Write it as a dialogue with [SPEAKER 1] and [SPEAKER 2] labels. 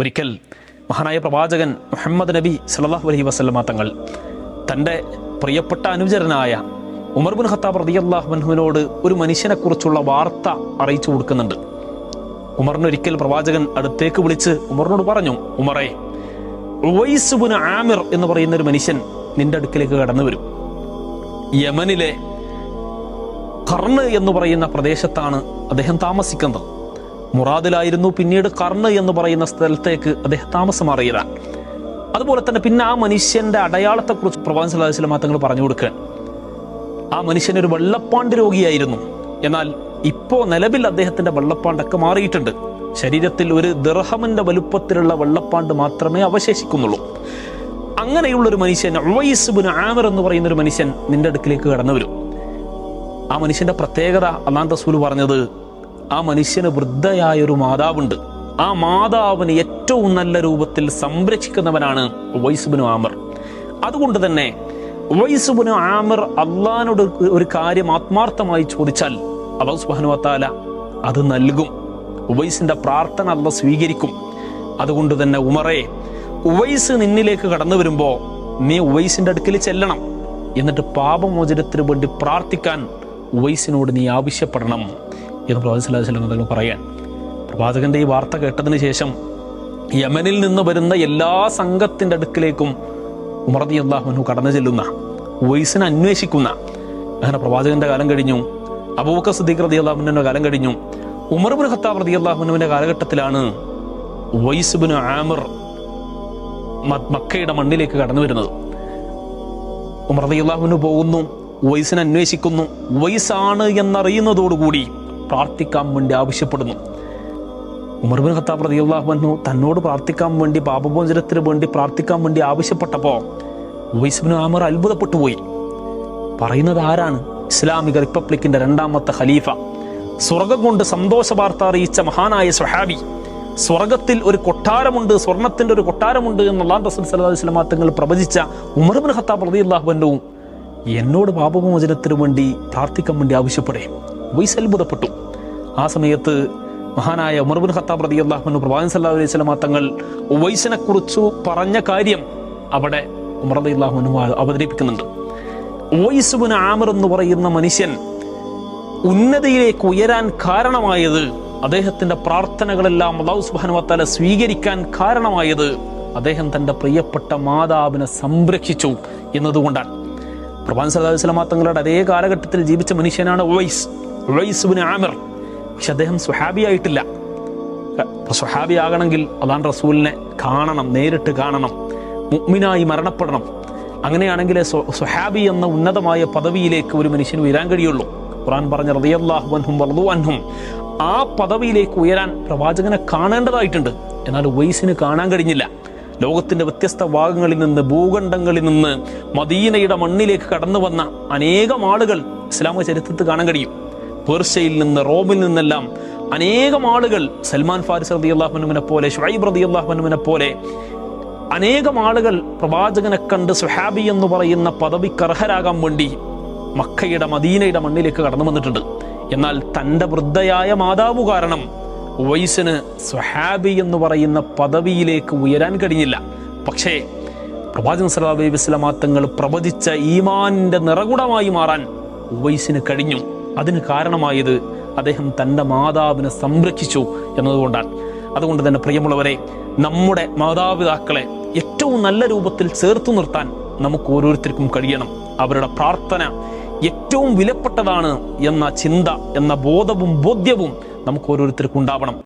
[SPEAKER 1] ഒരിക്കൽ മഹാനായ പ്രവാചകൻ മുഹമ്മദ് നബി സല്ലല്ലാഹു അലൈഹി വസല്ലമ തങ്ങൾ തൻ്റെ പ്രിയപ്പെട്ട അനുചരനായ ഉമർ ബിൻ ഖത്താബ് റളിയല്ലാഹു അൻഹുവിനോട് ഒരു മനുഷ്യനെക്കുറിച്ചുള്ള വാർത്ത അറിയിച്ചു കൊടുക്കുന്നുണ്ട്. ഉമറിനൊരിക്കൽ പ്രവാചകൻ അടുത്തേക്ക് വിളിച്ച് ഉമറിനോട് പറഞ്ഞു, ഉമറേ, ഉവൈസ് ബിൻ ആമിർ എന്ന് പറയുന്ന ഒരു മനുഷ്യൻ നിന്റെ അടുക്കിലേക്ക് കടന്നു വരും. യമനിലെ ഖർണ് എന്ന് പറയുന്ന പ്രദേശത്താണ് അദ്ദേഹം താമസിക്കുന്നത്. മുറാദിലായിരുന്നു, പിന്നീട് ഖർണ് എന്ന് പറയുന്ന സ്ഥലത്തേക്ക് അദ്ദേഹം താമസം മാറിയതാണ്. അതുപോലെ തന്നെ പിന്നെ ആ മനുഷ്യന്റെ അടയാളത്തെക്കുറിച്ച് പ്രവാചകൻ സല്ലല്ലാഹു അലൈഹി വസല്ലം തങ്ങൾ പറഞ്ഞു കൊടുക്കാൻ, ആ മനുഷ്യനൊരു വെള്ളപ്പാണ്ട് രോഗിയായിരുന്നു. എന്നാൽ ഇപ്പോൾ നിലവിൽ അദ്ദേഹത്തിന്റെ വെള്ളപ്പാണ്ടൊക്കെ മാറിയിട്ടുണ്ട്. ശരീരത്തിൽ ഒരു ദിർഹമിന്റെ വലുപ്പത്തിലുള്ള വെള്ളപ്പാണ്ട് മാത്രമേ അവശേഷിക്കുന്നുള്ളൂ. അങ്ങനെയുള്ളൊരു മനുഷ്യൻ, ഉവൈസ് ബിൻ ആമിർ എന്ന് പറയുന്ന ഒരു മനുഷ്യൻ നിന്റെ അടുക്കിലേക്ക് കടന്നു വരും. ആ മനുഷ്യന്റെ പ്രത്യേകത അല്ലാഹു റസൂൽ പറഞ്ഞത്, ആ മനുഷ്യന് വൃദ്ധയായൊരു മാതാവുണ്ട്. ആ മാതാവിന് ഏറ്റവും നല്ല രൂപത്തിൽ സംരക്ഷിക്കുന്നവനാണ് ഉവൈസ് ബിൻ ആമിർ. അതുകൊണ്ട് തന്നെ ഉവൈസ് ബിൻ ആമിർ അള്ളാഹിനോട് ഒരു കാര്യം ആത്മാർത്ഥമായി ചോദിച്ചാൽ അല്ലാഹു സുബ്ഹാനഹു വ തആല അത് നൽകും. ഉവൈസിന്റെ പ്രാർത്ഥന അല്ലാഹു സ്വീകരിക്കും. അതുകൊണ്ട് തന്നെ ഉമറേ, ഉവൈസ് നിന്നിലേക്ക് കടന്നു വരുമ്പോൾ നീ ഉവൈസിന്റെ അടുക്കൽ ചെല്ലണം. എന്നിട്ട് പാപമോചനത്തിന് വേണ്ടി പ്രാർത്ഥിക്കാൻ ഉവൈസിനോട് നീ ആവശ്യപ്പെടണം എന്ന് പ്രവാചകൻ സല്ലല്ലാഹു അലൈഹി വസല്ലം പറയാൻ. പ്രവാചകന്റെ ഈ വാർത്ത കേട്ടതിന് ശേഷം യമനിൽ നിന്ന് വരുന്ന എല്ലാ സംഘത്തിന്റെ അടുക്കിലേക്കും ഉമർ റളിയല്ലാഹു അൻഹു കടന്നു ചെല്ലുന്ന, ഉവൈസിനെ അന്വേഷിക്കുന്ന, അങ്ങനെ പ്രവാചകന്റെ കാലം കഴിഞ്ഞു, അബൂബക്കർ സിദ്ദീഖ് റളിയല്ലാഹു അൻഹുവിന്റെ കാലം കഴിഞ്ഞു, ഉമർ ഇബ്നു ഖത്താബ് റളിയല്ലാഹു അൻഹുവിന്റെ കാലഘട്ടത്തിലാണ് ഉവൈസ് ബിൻ ആമിർ മക്കയുടെ മണ്ണിലേക്ക് കടന്നു വരുന്നത്. ഉമർ റളിയല്ലാഹു അൻഹു പോകുന്നു, ഉവൈസിനെ അന്വേഷിക്കുന്നു. ഉവൈസാണ് എന്നറിയുന്നതോടുകൂടി പ്രാർത്ഥിക്കാൻ വേണ്ടി ആവശ്യപ്പെടുന്നു. ഉമർ ഇബ്നു ഖത്താബ് റളിയല്ലാഹു അൻഹു തന്നോട് പ്രാർത്ഥിക്കാൻ വേണ്ടി, പാപമോചനത്തിന് വേണ്ടി പ്രാർത്ഥിക്കാൻ വേണ്ടി ആവശ്യപ്പെട്ടപ്പോൾ ഉവൈസ് ബിൻ ആമിർ അത്ഭുതപ്പെട്ടു പോയി. പറയുന്നത് ആരാണ്? ഇസ്ലാമിക റിപ്പബ്ലിക്കിന്റെ 2ാമത്തെ ഖലീഫ, സ്വർഗം കൊണ്ട് സന്തോഷ വാർത്ത അറിയിച്ച മഹാനായ സ്വഹാബി, സ്വർഗത്തിൽ ഒരു കൊട്ടാരമുണ്ട്, സ്വർണത്തിന്റെ ഒരു കൊട്ടാരമുണ്ട് എന്ന് അല്ലാഹു റസൂൽ സല്ലല്ലാഹു അലൈഹി വസല്ലം തങ്ങൾ പ്രവചിച്ച ഉമർ ഇബ്നു ഖത്താബ് റളിയല്ലാഹു അൻഹു എന്നോട് പാപമോചനത്തിന് വേണ്ടി പ്രാർത്ഥിക്കാൻ വേണ്ടി ആവശ്യപ്പെടേ. ഉവൈസ് അത്ഭുതപ്പെട്ടു. ആ സമയത്ത് മഹാനായ ഉമർ ഇബ്നു ഖത്താബ് റളിയല്ലാഹു അൻഹു പ്രവാചകൻ സല്ലല്ലാഹു അലൈഹി വസല്ലം തങ്ങൾ ഉവൈസിനെ കുറിച്ച് പറഞ്ഞ കാര്യം അവിടെ ഉമർ റളിയല്ലാഹു അൻഹു അവതരിപ്പിക്കുന്നുണ്ട്. ഉവൈസ് ബിൻ ആമിർ എന്ന് പറയുന്ന മനുഷ്യൻ ഉന്നതിയിലേക്ക് ഉയരാൻ കാരണമായത്, അദ്ദേഹത്തിന്റെ പ്രാർത്ഥനകളെല്ലാം അല്ലാഹു സുബ്ഹാനഹു വ തആല സ്വീകരിക്കാൻ കാരണമായത് അദ്ദേഹം തന്റെ പ്രിയപ്പെട്ട മാതാവിനെ സംരക്ഷിച്ചു എന്നതുകൊണ്ടാണ്. പ്രവാചകൻ സല്ലല്ലാഹു അലൈഹി വസല്ലം തങ്ങളുടെ അതേ കാലഘട്ടത്തിൽ ജീവിച്ച മനുഷ്യനാണ് ഉവൈസ് ബിൻ ആമിർ. പക്ഷെ അദ്ദേഹം സ്വഹാബിയായിട്ടില്ല. സ്വഹാബിയാകണമെങ്കിൽ അല്ലാഹു റസൂലിനെ കാണണം, നേരിട്ട് കാണണം, മുഅ്മിനായി മരണപ്പെടണം. അങ്ങനെയാണെങ്കിൽ സ്വഹാബി എന്ന ഉന്നതമായ പദവിയിലേക്ക് ഒരു മനുഷ്യന് ഉയരാൻ കഴിയുള്ളൂ. ഖുർആൻ പറഞ്ഞ റളിയല്ലാഹു അൻഹും വറളു അൻഹും, ആ പദവിയിലേക്ക് ഉയരാൻ പ്രവാചകനെ കാണേണ്ടതായിട്ടുണ്ട്. എന്നാൽ ഉവൈസിന് കാണാൻ കഴിഞ്ഞില്ല. ലോകത്തിന്റെ വ്യത്യസ്ത ഭാഗങ്ങളിൽ നിന്ന്, ഭൂഖണ്ഡങ്ങളിൽ നിന്ന് മദീനയുടെ മണ്ണിലേക്ക് കടന്നു വന്ന അനേകം ആളുകൾ ഇസ്ലാമിക ചരിത്രത്തിൽ കാണാൻ കഴിയും. പേർഷ്യയിൽ നിന്ന്, റോമിൽ നിന്നെല്ലാം അനേകം ആളുകൾ, സൽമാൻ ഫാരിസ് റളിയല്ലാഹു അൻഹുവിനെ പോലെ, ശുഐബ് റളിയല്ലാഹു അൻഹുവിനെ പോലെ അനേകം ആളുകൾ പ്രവാചകനെ കണ്ട് സ്വഹാബി എന്ന് പറയുന്ന പദവിക്ക് അർഹരാകാൻ വേണ്ടി മക്കയുടെ, മദീനയുടെ മണ്ണിലേക്ക് കടന്നു വന്നിട്ടുണ്ട്. എന്നാൽ തൻ്റെ വൃദ്ധയായ മാതാവ് കാരണം ഉവൈസിന് സ്വഹാബി എന്ന് പറയുന്ന പദവിയിലേക്ക് ഉയരാൻ കഴിഞ്ഞില്ല. പക്ഷേ പ്രവാചകൻ സല്ലല്ലാഹു അലൈഹി വസല്ലം തങ്ങൾ പ്രവചിച്ച ഈമാനിന്റെ നിറകുടമായി മാറാൻ ഉവൈസിന് കഴിഞ്ഞു. അതിന് കാരണമായത് അദ്ദേഹം തൻ്റെ മാതാവിനെ സംരക്ഷിച്ചു എന്നതുകൊണ്ടാണ്. അതുകൊണ്ട് തന്നെ പ്രിയമുള്ളവരെ, നമ്മുടെ മാതാപിതാക്കളെ ഏറ്റവും നല്ല രൂപത്തിൽ ചേർത്തു നിർത്താൻ നമുക്ക് ഓരോരുത്തർക്കും കഴിയണം. അവരുടെ പ്രാർത്ഥന ഏറ്റവും വിലപ്പെട്ടതാണ് എന്ന ചിന്ത, എന്ന ബോധവും ബോധ്യവും നമുക്ക് ഓരോരുത്തർക്കും ഉണ്ടാവണം.